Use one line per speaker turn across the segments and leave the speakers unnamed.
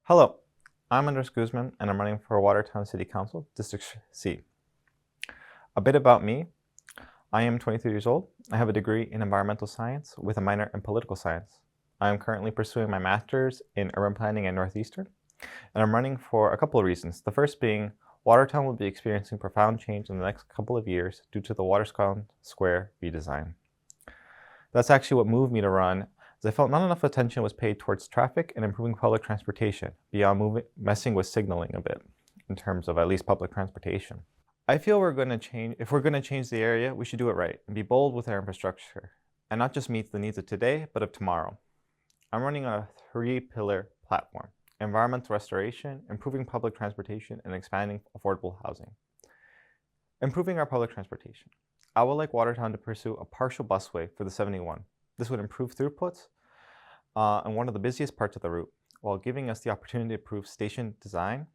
Hello, I'm Andres Guzman, and I'm running for Watertown City Council, District C. A bit about me. I am 23 years old. I have a degree in environmental science with a minor in political science. I am currently pursuing my master's in urban planning at Northeastern, and I'm running for a couple of reasons. The first being, Watertown will be experiencing profound change in the next couple of years due to the Watertown Square redesign. That's actually what moved me to run, as I felt not enough attention was paid towards traffic and improving public transportation, beyond messing with signaling a bit, in terms of at least public transportation. I feel if we're going to change the area, we should do it right and be bold with our infrastructure, and not just meet the needs of today, but of tomorrow. I'm running a 3-pillar platform: environmental restoration, improving public transportation, and expanding affordable housing. Improving our public transportation. I would like Watertown to pursue a partial busway for the 71. This would improve throughputs on one of the busiest parts of the route, while giving us the opportunity to improve station design,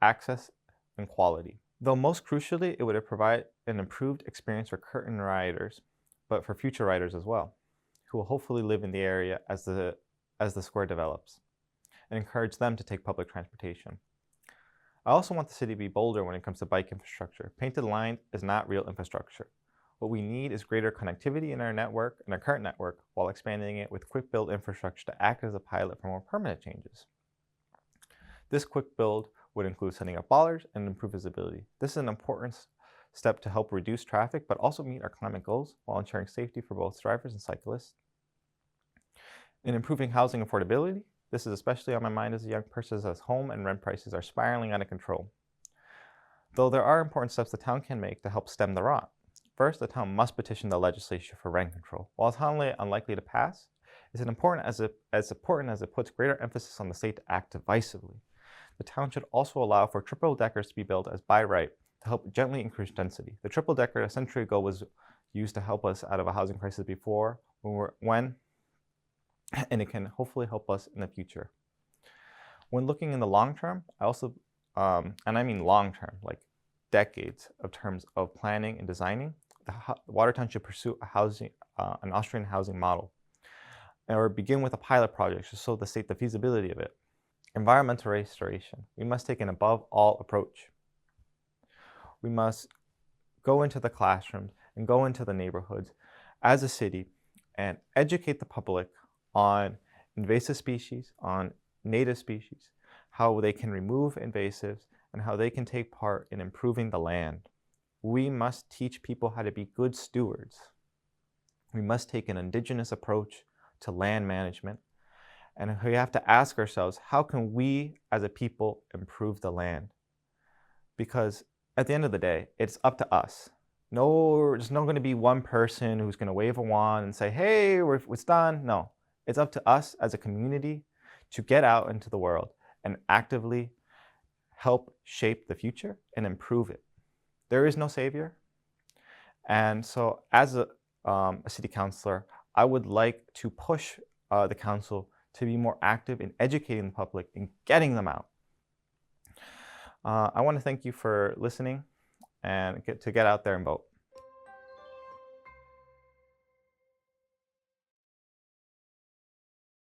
access, and quality. Though most crucially, it would provide an improved experience for current riders, but for future riders as well, who will hopefully live in the area as the square develops, and encourage them to take public transportation. I also want the city to be bolder when it comes to bike infrastructure. Painted line is not real infrastructure. What we need is greater connectivity in our network, in our current network, while expanding it with quick build infrastructure to act as a pilot for more permanent changes. This quick build would include setting up bollards and improve visibility. This is an important step to help reduce traffic, but also meet our climate goals while ensuring safety for both drivers and cyclists. In improving housing affordability, this is especially on my mind as a young person, as home and rent prices are spiraling out of control. Though there are important steps the town can make to help stem the rot. First, the town must petition the legislature for rent control. While it's highly unlikely to pass, it's important as it puts greater emphasis on the state to act decisively. The town should also allow for triple deckers to be built as by right to help gently increase density. The triple decker a century ago was used to help us out of a housing crisis before, and it can hopefully help us in the future. When looking in the long term, I also, and I mean long term, like decades of terms of planning and designing, Watertown should pursue an Austrian housing model, or begin with a pilot project to show the state the feasibility of it. Environmental restoration. We must take an above all approach. We must go into the classrooms and go into the neighborhoods as a city and educate the public on invasive species, on native species, how they can remove invasives, and how they can take part in improving the land. We must teach people how to be good stewards. We must take an indigenous approach to land management, and we have to ask ourselves, how can we as a people improve the land? Because at the end of the day, it's up to us. There's not going to be one person who's going to wave a wand and say, hey, it's done. No, it's up to us as a community to get out into the world and actively help shape the future and improve it. There is no savior. And so as a city councilor, I would like to push the council to be more active in educating the public and getting them out. I want to thank you for listening and get out there and vote.